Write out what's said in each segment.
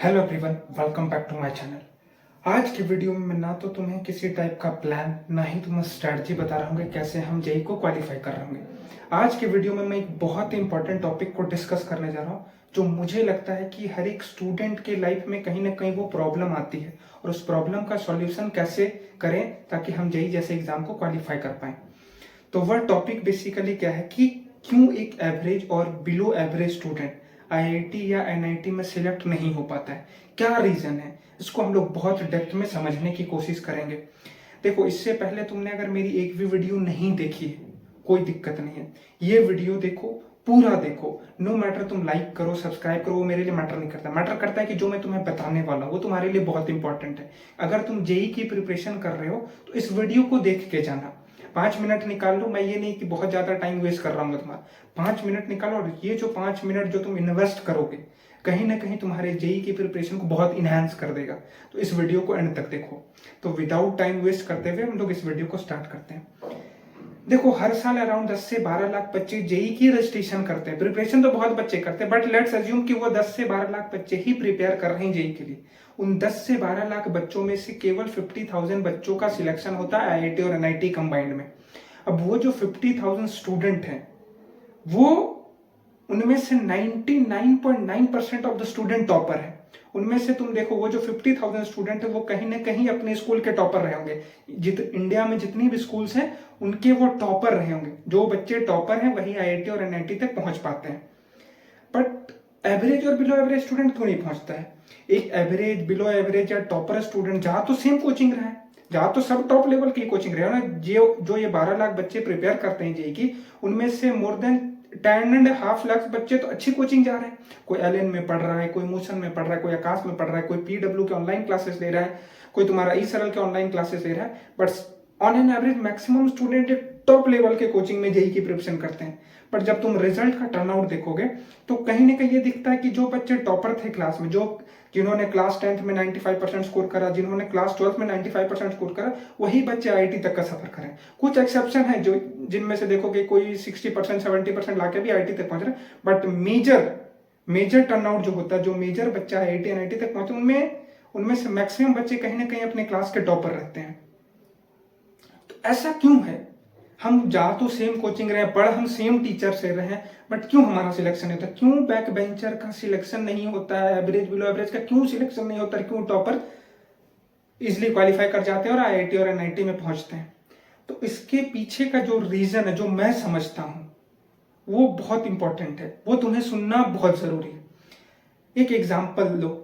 Hello everyone, welcome back to my channel. आज की video में मैं ना तो तुम्हें किसी टाइप का प्लान ना ही तुम्हें स्ट्रैटेजी बता रहा हूँ कैसे हम जेई को क्वालिफाई कर रहे होंगे। आज की वीडियो में मैं एक बहुत ही इंपॉर्टेंट टॉपिक को डिस्कस करने जा रहा हूँ जो मुझे लगता है कि हर एक स्टूडेंट के लाइफ में कहीं ना कहीं वो प्रॉब्लम आती है और उस प्रॉब्लम का सॉल्यूशन कैसे करें ताकि हम जेई जैसे एग्जाम को क्वालिफाई कर पाए। तो वह टॉपिक बेसिकली क्या है कि क्यों एक एवरेज और बिलो एवरेज स्टूडेंट आईआईटी या एनआईटी में सिलेक्ट नहीं हो पाता है, क्या रीजन है, इसको हम लोग बहुत डेप्थ में समझने की कोशिश करेंगे। देखो, इससे पहले तुमने अगर मेरी एक भी वीडियो नहीं देखी है कोई दिक्कत नहीं है, ये वीडियो देखो, पूरा देखो। नो मैटर तुम लाइक करो सब्सक्राइब करो, वो मेरे लिए मैटर नहीं करता। मैटर करता है कि जो मैं तुम्हें बताने वाला हूँ वो तुम्हारे लिए बहुत इंपॉर्टेंट है। अगर तुम जेई की प्रिपरेशन कर रहे हो तो इस वीडियो को देख के जाना। 5 मिनट निकाल लो, मैं ये नहीं कि बहुत ज्यादा टाइम वेस्ट कर रहा हूँ तुम्हारा। 5 मिनट निकालो और ये जो 5 मिनट जो तुम इन्वेस्ट करोगे कहीं ना कहीं तुम्हारे जेई की प्रिपरेशन को बहुत इनहेंस कर देगा। तो इस वीडियो को एंड तक देखो। तो विदाउट टाइम वेस्ट करते हुए हम लोग इस वीडियो को स्टार्ट करते हैं। देखो, हर साल अराउंड 10 से 12 लाख बच्चे जेई की रजिस्ट्रेशन करते हैं। प्रिपरेशन तो बहुत बच्चे करते हैं, बट लेट्स अज्यूम कि वो 10 से 12 लाख बच्चे ही प्रिपेयर कर रहे हैं जेई के लिए। उन 10 से 12 लाख बच्चों में से केवल 50,000 बच्चों का सिलेक्शन होता है आईआईटी और एनआईटी कंबाइंड में। अब वो जो 50,000 स्टूडेंट हैं, वो उनमें से 99.9% ऑफ द स्टूडेंट टॉपर है। उनमें से तुम देखो, वो जो 50,000 स्टूडेंट है वो कहीं ना कहीं अपने स्कूल के टॉपर रहे होंगे। इंडिया में जितनी भी स्कूल्स हैं उनके वो टॉपर रहे होंगे। जो बच्चे टॉपर हैं वही आईआईटी और एनआईटी तक पहुंच पाते हैं। बट एवरेज और बिलो एवरेज स्टूडेंट क्यों नहीं पहुंचता है? एक एवरेज, बिलो एवरेज या टॉपर स्टूडेंट जहां तो सेम कोचिंग रहा है, जहां तो सब टॉप लेवल की कोचिंग रहे हो ना, जो ये 12 लाख बच्चे प्रिपेयर करते हैं जेई की, उनमें से मोर देन 10.5 लाख बच्चे तो अच्छी कोचिंग जा रहे हैं। कोई एलएन में पढ़ रहा है, कोई मोशन में पढ़ रहा है, कोई आकाश में पढ़ रहा है, कोई पीडब्ल्यू के ऑनलाइन क्लासेस ले रहा है, कोई तुम्हारा ई सरल के ऑनलाइन क्लासेस ले रहा है। But on an average maximum student top level के कोचिंग में जेई की प्रिपरेशन करते हैं। पर जब तुम रिजल्ट का टर्नआउट देखोगे तो कहीं ना कहीं ये दिखता है कि जो बच्चे टॉपर थे क्लास में, जिन्होंने क्लास 10th में 95% स्कोर करा, जिन्होंने क्लास 12th में 95% स्कोर करा, वही बच्चे आईआईटी तक का सफर करें। कुछ एक्सेप्शन है जो जिनमें से देखोगे कोई 60% 70% लाके भी आईआईटी तक पहुंच रहे हैं। बट मेजर टर्नआउट जो होता है, जो मेजर बच्चा आईआईटी एनआईटी तक पहुंचे, उनमें से मैक्सिमम बच्चे कहीं ना कहीं अपने क्लास के टॉपर रहते हैं। तो ऐसा क्यों है? हम जा तो सेम कोचिंग रहे हैं, पढ़ हम सेम टीचर से रहे हैं, बट क्यों हमारा सिलेक्शन होता है? क्यों बैक बेंचर का सिलेक्शन नहीं होता है? एवरेज बिलो एवरेज का क्यों सिलेक्शन नहीं होता है? क्यों टॉपर इजिली क्वालिफाई कर जाते हैं और आईआईटी और एनआईटी में पहुंचते हैं? तो इसके पीछे का जो रीजन है, जो मैं समझता हूं, वो बहुत इंपॉर्टेंट है, वो तुम्हें सुनना बहुत जरूरी है। एक एग्जाम्पल लो।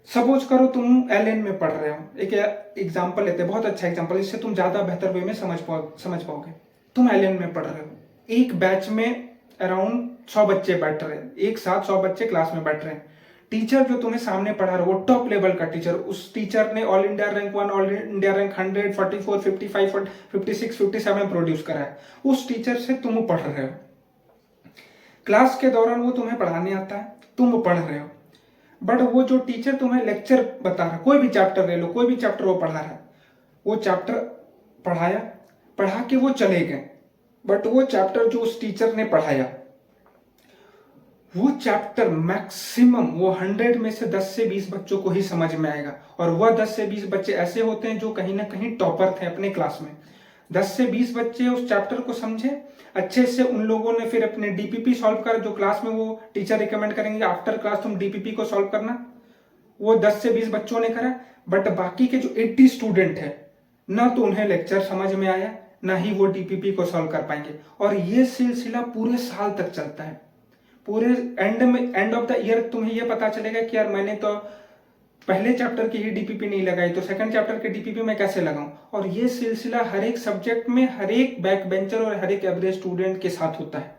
सपोज करो तुम एलएन में पढ़ रहे हो, एक एग्जाम्पल लेते हैं, बहुत अच्छा एग्जाम्पल, इससे तुम ज्यादा बेहतर वे में समझ पाओगे। तुम एलएन में पढ़ रहे हो, एक बैच में अराउंड 100 बच्चे बैठ रहे हैं, एक साथ 100 बच्चे क्लास में बैठ रहे हैं। टीचर जो तुम्हें सामने पढ़ा रहा है वो टॉप लेवल का टीचर, उस टीचर ने all India rank 1, all India rank 100, 44, 55, 56, 57 produce करा है। उस टीचर से तुम पढ़ रहे हो, क्लास के दौरान वो तुम्हें पढ़ाने आता है, तुम पढ़ रहे हो। बट वो जो टीचर तुम्हें लेक्चर बता रहा है, कोई भी चैप्टर ले लो, कोई भी चैप्टर वो पढ़ा रहा है, वो चैप्टर पढ़ा के वो चले गए। बट वो चैप्टर जो उस टीचर ने पढ़ाया, वो चैप्टर मैक्सिमम वो 100 में से 10 से 20 बच्चों को ही समझ में आएगा। और वह 10 से 20 बच्चे ऐसे होते हैं जो कहीं ना कहीं टॉपर थे अपने क्लास में। 10 से 20 बच्चे उस चैप्टर को समझे अच्छे से, उन लोगों ने फिर अपने डीपीपी सॉल्व कर, जो क्लास में वो टीचर रिकमेंड करेंगे आफ्टर क्लास तुम डीपीपी को सॉल्व करना, वो 10 से 20 बच्चों ने करा। बट बाकी के जो 80 स्टूडेंट है, ना तो उन्हें लेक्चर समझ में आया, ना ही वो डीपीपी को सॉल्व कर पाएंगे। और ये सिलसिला पूरे साल तक चलता है। पूरे एंड ऑफ द ईयर तुम्हें ये पता चलेगा कि यार मैंने तो पहले चैप्टर की ही डीपीपी नहीं लगाई, तो सेकंड चैप्टर के डीपीपी में कैसे लगाऊं? और ये सिलसिला हर एक सब्जेक्ट में हर एक बैक बेंचर और हर एक एवरेज स्टूडेंट के साथ होता है।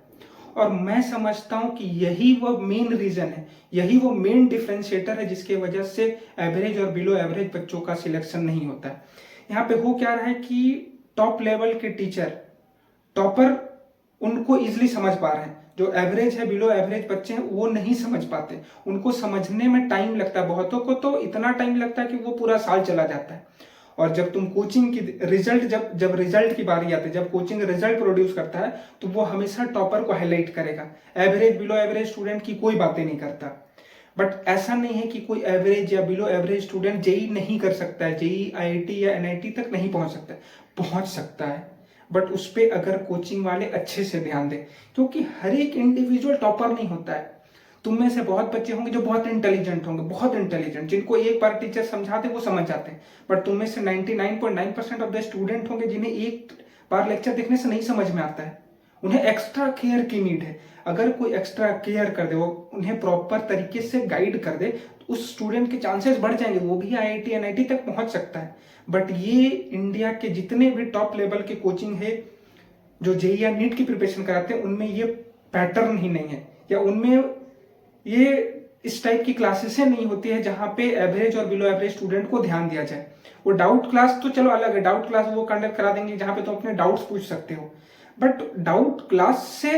और मैं समझता हूं कि यही वो मेन रीजन है, यही वो मेन डिफरेंशिएटर है जिसकी वजह से एवरेज और बिलो एवरेज बच्चों का सिलेक्शन नहीं होता है। यहाँ पे हो क्या रहा है कि टॉप लेवल के टीचर, टॉपर उनको इजिली समझ पा रहे हैं, जो एवरेज है, बिलो एवरेज बच्चे हैं, वो नहीं समझ पाते। उनको समझने में टाइम लगता है, बहुतों को तो इतना टाइम लगता है कि वो पूरा साल चला जाता है। और जब तुम कोचिंग की रिजल्ट जब रिजल्ट की बारी आती है, जब कोचिंग रिजल्ट प्रोड्यूस करता है, तो वो हमेशा टॉपर को हाईलाइट करेगा, एवरेज बिलो एवरेज स्टूडेंट की कोई बातें नहीं करता। बट ऐसा नहीं है कि कोई एवरेज या बिलो एवरेज स्टूडेंट जेई नहीं कर सकता है, जेई आईआईटी या एनआईटी तक नहीं पहुंच सकता है, पहुंच सकता है, बट उस पर अगर कोचिंग वाले अच्छे से ध्यान दें, क्योंकि हर एक इंडिविजुअल टॉपर नहीं होता है। तुम में से बहुत बच्चे होंगे जो बहुत इंटेलिजेंट होंगे, बहुत इंटेलिजेंट, जिनको एक बार टीचर समझाते वो समझ जाते हैं, बट तुम में से 99.9% ऑफ द स्टूडेंट होंगे जिन्हें एक बार लेक्चर देखने से नहीं समझ में आता है, उन्हें एक्स्ट्रा केयर की नीड है। अगर कोई एक्स्ट्रा केयर कर दे, वो उन्हें प्रॉपर तरीके से गाइड कर दे, तो उस स्टूडेंट के चांसेस बढ़ जाएंगे, वो भी आईआईटी एनआईटी तक पहुंच सकता है। बट ये इंडिया के जितने भी टॉप लेवल के कोचिंग है जो जेई या नीट की प्रिपरेशन कराते हैं, उनमें ये पैटर्न ही नहीं है, या उनमें ये इस टाइप की क्लासेस नहीं होती है जहां पे एवरेज और बिलो एवरेज स्टूडेंट को ध्यान दिया जाए। वो डाउट क्लास तो चलो अलग है, डाउट क्लास वो कंडक्ट करा देंगे जहां पे तुम अपने डाउट्स पूछ सकते हो, बट डाउट क्लास से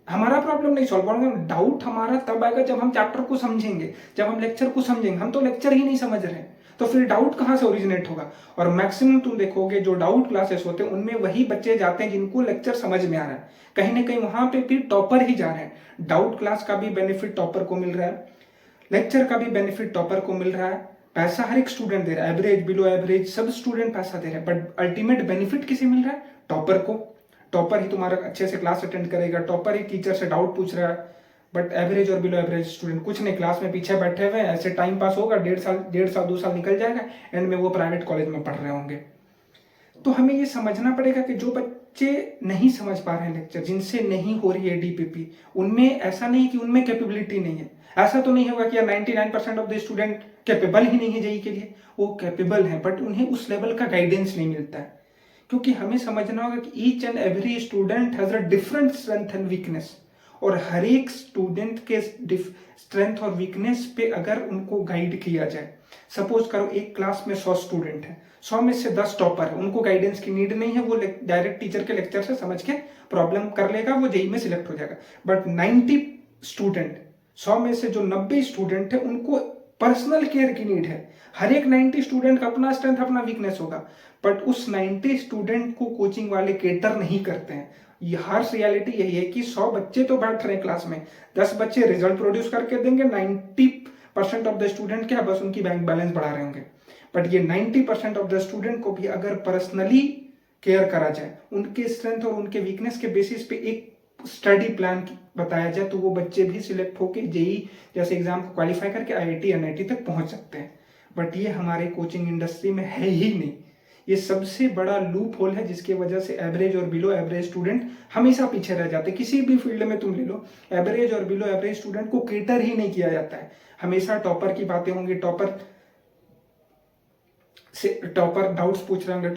हमारा प्रॉब्लम नहीं सॉल्व होगा। डाउट हमारा तब आएगा जब हम चैप्टर को समझेंगे, जब हम लेक्चर को समझेंगे। हम तो लेक्चर ही नहीं समझ रहे हैं, तो फिर डाउट कहां से ओरिजिनेट होगा। और मैक्सिमम तुम देखोगे जो डाउट क्लासेस होते हैं उनमें वही बच्चे जाते हैं जिनको लेक्चर समझ में आ रहा है, कहीं ना कहीं वहां पे भी टॉपर ही जा रहे हैं। डाउट क्लास का भी बेनिफिट टॉपर को मिल रहा है, लेक्चर का भी बेनिफिट टॉपर को मिल रहा है, पैसा हर एक स्टूडेंट दे रहा है, एवरेज बिलो एवरेज सब स्टूडेंट पैसा दे रहे हैं, बट अल्टीमेट बेनिफिट किसे मिल रहा है? टॉपर को। टॉपर ही तुम्हारा अच्छे से क्लास अटेंड करेगा, टॉपर ही टीचर से डाउट पूछ रहा है, बट एवरेज और बिलो एवरेज स्टूडेंट कुछ नहीं, क्लास में पीछे बैठे हुए हैं, ऐसे टाइम पास होगा, 1.5 साल 2 साल निकल जाएगा, एंड में वो प्राइवेट कॉलेज में पढ़ रहे होंगे। तो हमें ये समझना पड़ेगा कि जो बच्चे नहीं समझ पा रहे हैं लेक्चर, जिनसे नहीं हो रही है डीपीपी, उनमें ऐसा नहीं कि उनमें कैपेबिलिटी नहीं है। ऐसा तो नहीं होगा कि यार 99% ऑफ द स्टूडेंट कैपेबल ही नहीं है जेई के लिए, वो कैपेबल है, बट उन्हें उस लेवल का गाइडेंस नहीं मिलता है। क्योंकि हमें समझना होगा कि each and every student has a different strength and weakness, और हर एक स्टूडेंट के स्ट्रेंथ और वीकनेस पे अगर उनको गाइड किया जाए, सपोज करो एक क्लास में 100 स्टूडेंट है, 100 में से 10 टॉपर है, उनको गाइडेंस की नीड नहीं है, वो डायरेक्ट टीचर के लेक्चर से समझ के प्रॉब्लम कर लेगा, वो जेई में सिलेक्ट हो जाएगा। बट 90 स्टूडेंट, 100 में से जो 90 स्टूडेंट है, उनको पर्सनल केयर की नीड है। हर एक 90 स्टूडेंट का अपना स्ट्रेंथ अपना वीकनेस होगा, बट उस 90 स्टूडेंट को कोचिंग वाले केटर नहीं करते हैं। ये हार्श रियलिटी यही है कि 100 बच्चे तो बैठ रहे हैं क्लास में, 10 बच्चे रिजल्ट प्रोड्यूस करके देंगे, 90% ऑफ द स्टूडेंट क्या बस उनकी बैंक बैलेंस बढ़ा रहे होंगे। बट ये 90% ऑफ द स्टूडेंट को भी अगर पर्सनली केयर करा जाए, उनके स्ट्रेंथ और उनके वीकनेस के बेसिस पे एक स्टडी प्लान बताया जाए, तो वो बच्चे भी सिलेक्ट होकर जेई जैसे एग्जाम को क्वालिफाई करके आईआईटी एनआईटी तक पहुंच सकते हैं। बट ये हमारे कोचिंग इंडस्ट्री में है ही नहीं। ये सबसे बड़ा लूप होल है जिसकी वजह से एवरेज और बिलो एवरेज स्टूडेंट हमेशा पीछे रह जाते हैं। किसी भी फील्ड में तुम ले लो, एवरेज और बिलो एवरेज स्टूडेंट को केटर ही नहीं किया जाता है। हमेशा टॉपर की बातें होंगी, टॉपर डाउट्स पूछ रहे होंगे,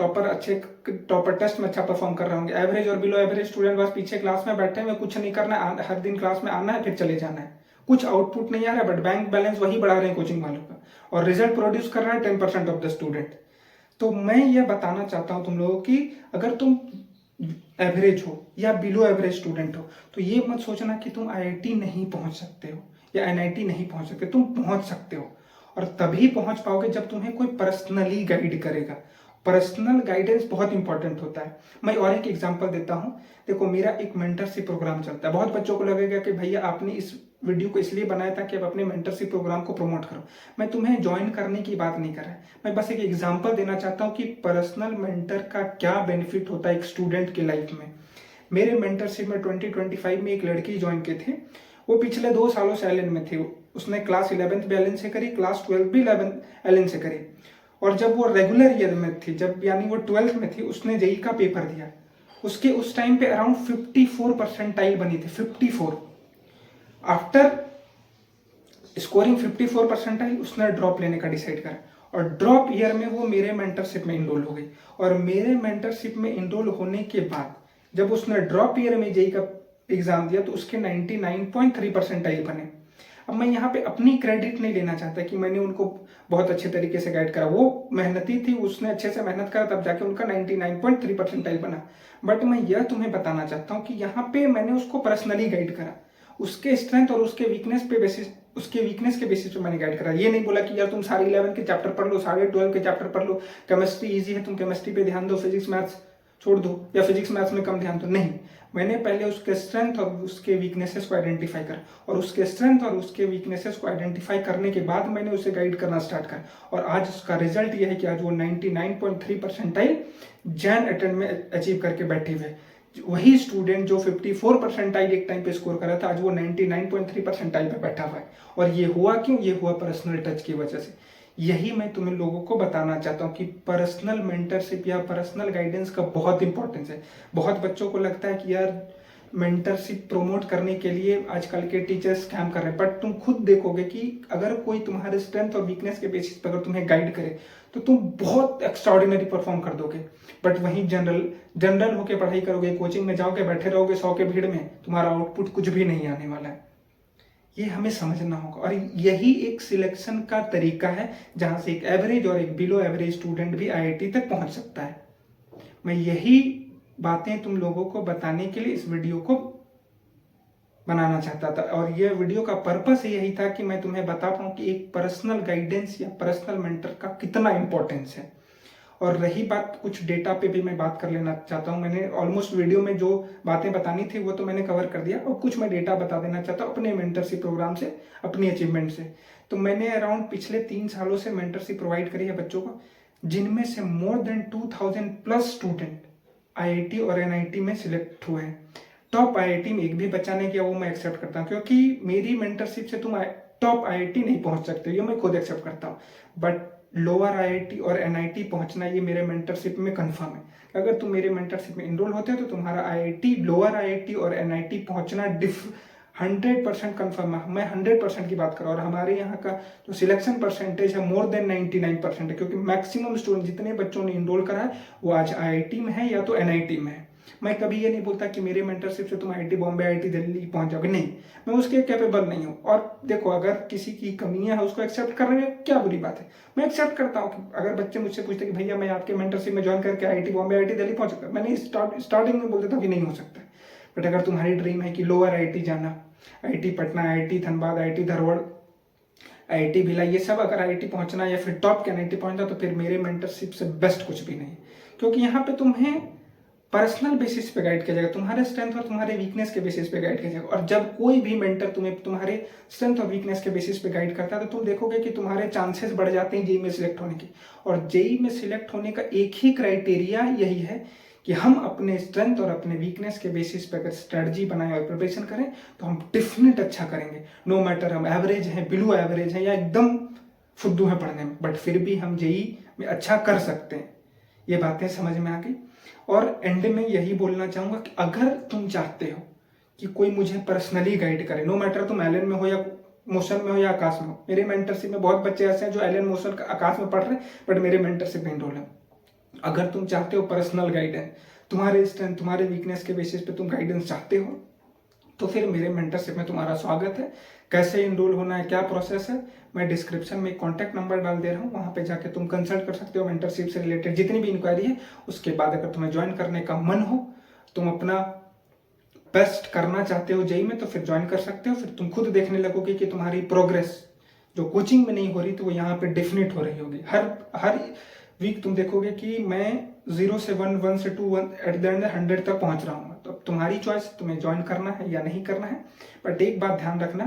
टॉपर टेस्ट में अच्छा परफॉर्म कर रहे होंगे। एवरेज और बिलो एवरेज स्टूडेंट बस पीछे क्लास में बैठे हुए, कुछ नहीं करना है, हर दिन क्लास में आना है फिर चले जाना है, कुछ आउटपुट नहीं आ रहा है, बट बैंक बैलेंस वही बढ़ा रहे हैं कोचिंग वालों का, और रिजल्ट प्रोड्यूस कर रहा है 10% ऑफ द स्टूडेंट। तो मैं यह बताना चाहता हूं तुम लोगों की, अगर तुम एवरेज हो या बिलो एवरेज स्टूडेंट हो, तो ये मत सोचना कि तुम आईआईटी नहीं पहुंच सकते हो या एनआईटी नहीं पहुंच सकते। तुम पहुंच सकते हो, और तभी पहुंच पाओगे जब तुम्हें कोई पर्सनली गाइड करेगा। पर्सनल गाइडेंस बहुत इंपॉर्टेंट होता है। मैं और एक एग्जांपल देता हूं। देखो, मेरा एक मेंटरशिप प्रोग्राम चलता है। बहुत बच्चों को लगेगा कि भैया आपने इस वीडियो को इसलिए बनाया था कि आप अपने मेंटरशिप प्रोग्राम को प्रमोट करो। मैं तुम्हें ज्वाइन करने की बात नहीं कर रहा, मैं बस एक एग्जांपल देना चाहता हूं कि पर्सनल मेंटर का क्या बेनिफिट होता है एक स्टूडेंट की लाइफ में। मेरे मेंटरशिप में 2025 में एक लड़की ज्वाइन की थी। वो पिछले 2 सालों से एलएन में थी। उसने क्लास 11th भी एलएन से करी, क्लास 12 भी एलएन से करी, और जब वो रेगुलर ईयर में थी, जब यानी वो 12th में थी, उसने जेई का पेपर दिया। उसके उस टाइम पे अराउंड 54 परसेंटाइल बनी थी, 54। आफ्टर स्कोरिंग 54 परसेंटाइल उसने ड्रॉप लेने का डिसाइड करा, और ड्रॉप ईयर में वो मेरे मेंटरशिप में इनरोल हो गई। और मेरे मेंटरशिप में इनरोल होने के बाद जब उसने ड्रॉप ईयर में जेई का एग्जाम दिया तो उसके 99.3 परसेंटाइल बने। अब मैं यहाँ पे अपनी क्रेडिट नहीं लेना चाहता कि मैंने उनको बहुत अच्छे तरीके से गाइड करा, वो मेहनती थी, उसने अच्छे से मेहनत करा, तब जाके उनका 99.3 परसेंटाइल बना। बट मैं यह तुम्हें बताना चाहता हूँ कि यहाँ पे मैंने उसको पर्सनली गाइड करा, उसके स्ट्रेंथ और उसके वीकनेस के बेसिस पे मैंने गाइड करा। ये नहीं बोला कि यार तुम सारे 11 के चैप्टर पढ़ लो, सारे 12 के चैप्टर पढ़ लो, केमिस्ट्री ईजी है तुम केमिस्ट्री पे ध्यान दो, फिजिक्स मैथ्स छोड़ दो, या फिजिक्स मैथ्स में कम ध्यान दो, नहीं। मैंने पहले उसके स्ट्रेंथ और उसके वीकनेसेस को आइडेंटिफाई करा, और उसके स्ट्रेंथ और उसके वीकनेसेस को आइडेंटिफाई करने के बाद मैंने उसे गाइड करना स्टार्ट करा, और आज उसका रिजल्ट यह है कि आज वो 99.3 परसेंटाइल जैन अटेम्प्ट में अचीव करके बैठे हुए। वही स्टूडेंट जो 54 परसेंटाइल एक टाइम पे स्कोर करा था, आज वो 99.3 परसेंटाइल पे बैठा हुआ है। और ये हुआ क्यों? ये हुआ पर्सनल टच की वजह से। यही मैं तुम्हें लोगों को बताना चाहता हूँ कि पर्सनल मेंटरशिप या पर्सनल गाइडेंस का बहुत इंपॉर्टेंस है। बहुत बच्चों को लगता है कि यार मेंटरशिप प्रमोट करने के लिए आजकल के टीचर्स स्कैम कर रहे हैं, बट तुम खुद देखोगे कि अगर कोई तुम्हारे स्ट्रेंथ और वीकनेस के बेसिस पर अगर तुम्हें गाइड करे तो तुम बहुत एक्स्ट्राऑर्डिनरी परफॉर्म कर दोगे। बट वहीं जनरल होकर पढ़ाई करोगे, कोचिंग में जाओगे, बैठे रहोगे 100 के भीड़ में, तुम्हारा आउटपुट कुछ भी नहीं आने वाला है। ये हमें समझना होगा, और यही एक सिलेक्शन का तरीका है जहां से एक एवरेज और एक बिलो एवरेज स्टूडेंट भी आईआईटी तक पहुंच सकता है। मैं यही बातें तुम लोगों को बताने के लिए इस वीडियो को बनाना चाहता था, और यह वीडियो का पर्पस यही था कि मैं तुम्हें बता पाऊं कि एक पर्सनल गाइडेंस या पर्सनल मेंटर का कितना इंपॉर्टेंस है। और रही बात, कुछ डेटा पे भी मैं बात कर लेना चाहता हूँ। मैंने ऑलमोस्ट वीडियो में जो बातें बतानी थी वो तो मैंने कवर कर दिया, और कुछ मैं डेटा बता देना चाहता हूँ अपने मेंटरशिप प्रोग्राम से, अपनी अचीवमेंट से। तो मैंने अराउंड पिछले 3 सालों से मेंटरशिप प्रोवाइड करी है बच्चों को, जिनमें से more than 2000 plus student IIT और एनआईटी में सिलेक्ट हुए हैं। टॉप आईआईटी में एक भी बच्चा नहीं किया, वो मैं एक्सेप्ट करता हूँ, क्योंकि मेरी मेंटरशिप से तुम टॉप आईआईटी नहीं पहुंच सकते, ये मैं खुद एक्सेप्ट करता हूँ। बट लोअर आईआईटी और एनआईटी पहुंचना ये मेरे मेंटरशिप में कंफर्म है। अगर तुम मेरे मेंटरशिप में इनरोल होते हो तो तुम्हारा आईआईटी, लोअर आईआईटी और एनआईटी पहुंचना 100% कंफर्म है। मैं 100% की बात कर रहा हूँ, और हमारे यहाँ का जो सिलेक्शन परसेंटेज है मोर देन 99% है, क्योंकि मैक्सिमम स्टूडेंट जितने बच्चों ने इनरोल करा है वो आज आईआईटी में है या तो एनआईटी में है। मैं कभी ये नहीं बोलता कि मेरे मेंटरशिप से तुम आईआईटी बॉम्बे, आईआईटी दिल्ली पहुंच जाओगे, नहीं, मैं उसके कैपेबल नहीं हूँ। और देखो, अगर किसी की कमियां है उसको एक्सेप्ट करने में क्या बुरी बात है, मैं एक्सेप्ट करता हूँ। कि अगर बच्चे मुझसे पूछते कि भैया मैं आपके मेंटरशिप में ज्वाइन करके आईआईटी बॉम्बे, आईआईटी दिल्ली पहुंच सकता, मैंने स्टार्टिंग में बोल देता कि नहीं हो सकता। बट अगर तुम्हारी ड्रीम है कि लोअर आईआईटी जाना, IIT Patna, IIT Dhanbad, IIT Dharwad, IIT Bhilai, ये सब अगर आईआईटी पहुंचना या फिर टॉप के आईआईटी पहुंचना, तो फिर मेरे मेंटरशिप से बेस्ट कुछ भी नहीं। क्योंकि यहाँ पे तुम्हें पर्सनल बेसिस पे गाइड किया जाएगा, तुम्हारे स्ट्रेंथ और तुम्हारे वीकनेस के बेसिस पे गाइड किया जाएगा। और जब कोई भी मेंटर तुम्हें तुम्हारे स्ट्रेंथ और वीकनेस के बेसिस पे गाइड करता है तो तुम देखोगे कि तुम्हारे चांसेस बढ़ जाते हैं जेई में सिलेक्ट होने के। और जेई में सिलेक्ट होने का एक ही क्राइटेरिया यही है कि हम अपने स्ट्रेंथ और अपने वीकनेस के बेसिस पे अगर स्ट्रेटजी बनाएं और प्रिपरेशन करें तो हम डेफिनेट अच्छा करेंगे। नो मैटर हम एवरेज हैं, बिलो एवरेज हैं, या एकदम फुद्दू हैं पढ़ने में, बट फिर भी हम जेई में अच्छा कर सकते हैं। ये बातें समझ में आ गई। और एंड में यही बोलना चाहूंगा कि अगर तुम चाहते हो कि कोई मुझे पर्सनली गाइड करे, नो मैटर तुम एलन में हो या मोशन में हो या आकाश में हो, मेरे मेंटरशिप में बहुत बच्चे ऐसे हैं जो एलन, मोशन, आकाश में पढ़ रहे हैं बट मेरे मेंटरशिप में इनरोल है। अगर तुम चाहते हो पर्सनल गाइडेंस, तुम्हारे स्ट्रेंथ, तुम्हारे वीकनेस के बेसिस पे तुम गाइडेंस चाहते हो, तो फिर मेरे मेंटरशिप में तुम्हारा स्वागत है। कैसे इनरोल होना है, क्या प्रोसेस है, मैं डिस्क्रिप्शन में कॉन्टैक्ट नंबर डाल दे रहा हूँ, वहां पे जाके तुम कंसल्ट कर सकते हो। मेंटरशिप से रिलेटेड जितनी भी इंक्वायरी है, उसके बाद अगर तुम्हें ज्वाइन करने का मन हो, तुम अपना बेस्ट करना चाहते हो जेई में, तो फिर ज्वाइन कर सकते हो। फिर तुम खुद देखने लगोगे कि तुम्हारी प्रोग्रेस जो कोचिंग में नहीं हो रही तो वो यहाँ पे डेफिनेट हो रही होगी। हर वीक तुम देखोगे कि मैं 0 से 1, 1 से 2, 1 एट द एंड 100 तक पहुंच रहा हूँ। तो तुम्हारी चॉइस, तुम्हें ज्वाइन करना है या नहीं करना है। बट एक बात ध्यान रखना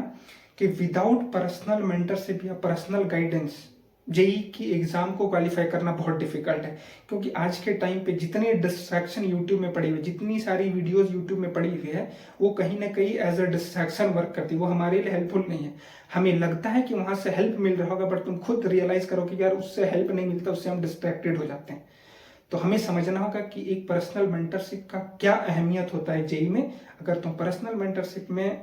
कि विदाउट पर्सनल मेंटरशिप या पर्सनल गाइडेंस जेई की एग्जाम को क्वालिफाई करना बहुत डिफिकल्ट है। क्योंकि आज के टाइम पे जितने डिस्ट्रैक्शन यूट्यूब में पड़ी हुई, जितनी सारी वीडियोस यूट्यूब में पड़ी हुई है, वो कहीं ना कहीं एज अ डिस्ट्रैक्शन वर्क करती है, वो हमारे लिए हेल्पफुल नहीं है। हमें लगता है कि वहां से हेल्प मिल रहा होगा, बट तुम खुद रियलाइज करो कि यार उससे हेल्प नहीं मिलता, उससे हम डिस्ट्रैक्टेड हो जाते हैं। तो हमें समझना होगा कि एक पर्सनल मेंटरशिप का क्या अहमियत होता है जेई में। अगर तुम पर्सनल मेंटरशिप में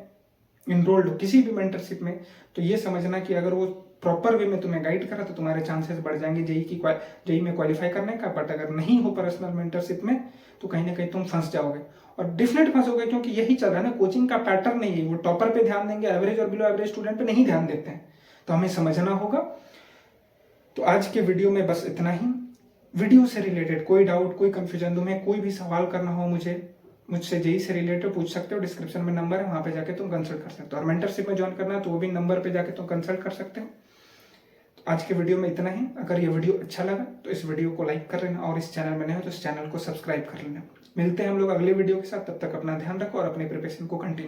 इनरोल्ड हो, किसी भी मेंटरशिप में, तो ये समझना कि अगर वो प्रॉपर वे में तुम्हें गाइड करा तो तुम्हारे चांसेस बढ़ जाएंगे जेई में क्वालिफाई करने का। बट अगर नहीं हो पर्सनल मेंटरशिप में तो कहीं ना कहीं तुम फंस जाओगे, और डिफिनेट फंसोगे, क्योंकि यही चल रहा है ना, कोचिंग का पैटर्न नहीं है। वो टॉपर पे ध्यान देंगे, एवरेज और बिलो एवरेज स्टूडेंट पे नहीं ध्यान देते हैं। तो हमें समझना होगा। तो आज के वीडियो में बस इतना ही। वीडियो से रिलेटेड कोई डाउट, कोई कंफ्यूजन, तुम्हें कोई भी सवाल करना हो मुझसे जेई से रिलेटेड पूछ सकते हो। डिस्क्रिप्शन में नंबर है, वहां पे जाके तुम कंसल्ट कर सकते हो। और मेंटरशिप में ज्वाइन करना है तो वो भी नंबर पे जाके तुम कंसल्ट कर सकते हो। आज के वीडियो में इतना ही। अगर ये वीडियो अच्छा लगा तो इस वीडियो को लाइक कर लेना और इस चैनल में नए हो तो इस चैनल को सब्सक्राइब कर लेना। मिलते हैं हम लोग अगले वीडियो के साथ, तब तक अपना ध्यान रखो और अपने प्रिपरेशन को कंटिन्यू